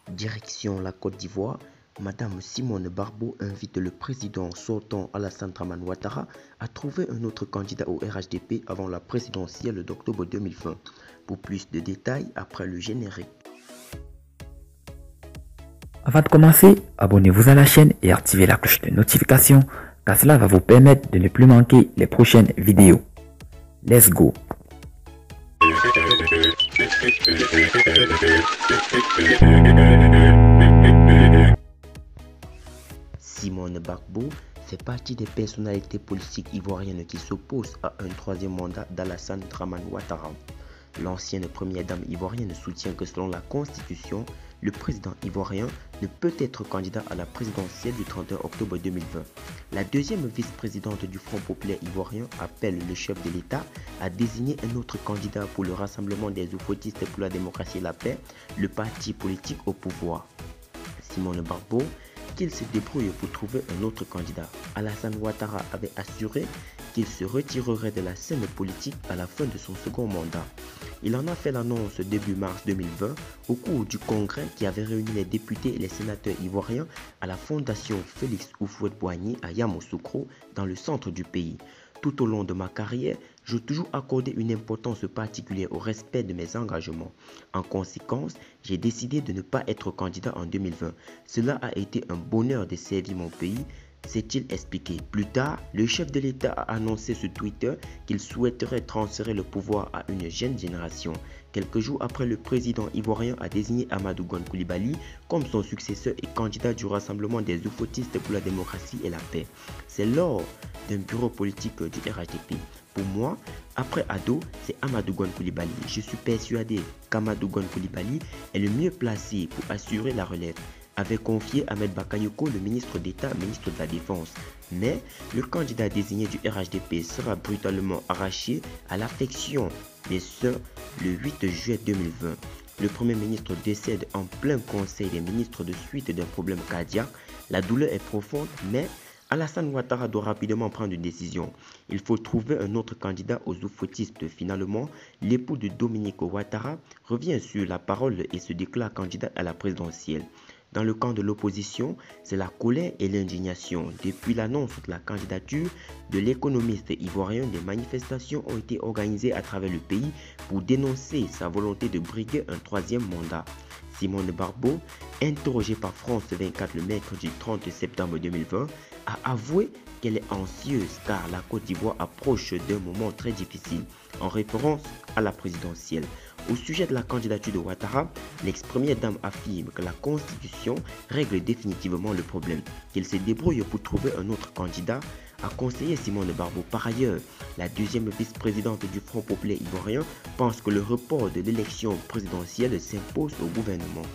Direction la Côte d'Ivoire, Madame Simone Barbeau invite le président sortant Alassane Dramane Ouattara à trouver un autre candidat au RHDP avant la présidentielle d'octobre 2020. Pour plus de détails, après le générique. Avant de commencer, abonnez-vous à la chaîne et activez la cloche de notification car cela va vous permettre de ne plus manquer les prochaines vidéos. Let's go! Simone Barbeau fait partie des personnalités politiques ivoiriennes qui s'opposent à un troisième mandat d'Alassane Dramane Ouattara. L'ancienne première dame ivoirienne soutient que selon la Constitution, le président ivoirien ne peut être candidat à la présidentielle du 31 octobre 2020. La deuxième vice-présidente du Front populaire ivoirien appelle le chef de l'État à désigner un autre candidat pour le Rassemblement des oufouettistes pour la démocratie et la paix, le parti politique au pouvoir. Simone Barbeau qu'il se débrouille pour trouver un autre candidat. Alassane Ouattara avait assuré qu'il se retirerait de la scène politique à la fin de son second mandat. Il en a fait l'annonce début mars 2020 au cours du congrès qui avait réuni les députés et les sénateurs ivoiriens à la fondation Félix Houphouët-Boigny à Yamoussoukro dans le centre du pays. Tout au long de ma carrière, j'ai toujours accordé une importance particulière au respect de mes engagements. En conséquence, j'ai décidé de ne pas être candidat en 2020. Cela a été un bonheur de servir mon pays, s'est-il expliqué. Plus tard, le chef de l'État a annoncé sur Twitter qu'il souhaiterait transférer le pouvoir à une jeune génération. Quelques jours après, le président ivoirien a désigné Amadou Gon Coulibaly comme son successeur et candidat du Rassemblement des oufouettistes pour la démocratie et la paix. C'est lors d'un bureau politique du RHDP. Pour moi, après Ado, c'est Amadou Gon Coulibaly. Je suis persuadé qu'Amadou Gon Coulibaly est le mieux placé pour assurer la relève, avait confié Ahmed Bakayoko, le ministre d'État, ministre de la Défense. Mais le candidat désigné du RHDP sera brutalement arraché à l'affection des sœurs le 8 juillet 2020. Le Premier ministre décède en plein conseil des ministres de suite d'un problème cardiaque. La douleur est profonde, mais Alassane Ouattara doit rapidement prendre une décision. Il faut trouver un autre candidat aux oufouettistes. Finalement, l'époux de Dominique Ouattara revient sur la parole et se déclare candidat à la présidentielle. Dans le camp de l'opposition, c'est la colère et l'indignation. Depuis l'annonce de la candidature de l'économiste ivoirien, des manifestations ont été organisées à travers le pays pour dénoncer sa volonté de briguer un troisième mandat. Simone Barbeau, interrogée par France 24 le mercredi 30 septembre 2020, a avoué qu'elle est anxieuse car la Côte d'Ivoire approche d'un moment très difficile, en référence à la présidentielle. Au sujet de la candidature de Ouattara, l'ex-première dame affirme que la Constitution règle définitivement le problème, qu'elle se débrouille pour trouver un autre candidat, a conseillé Simone Barbeau. Par ailleurs, la deuxième vice-présidente du Front populaire ivoirien pense que le report de l'élection présidentielle s'impose au gouvernement.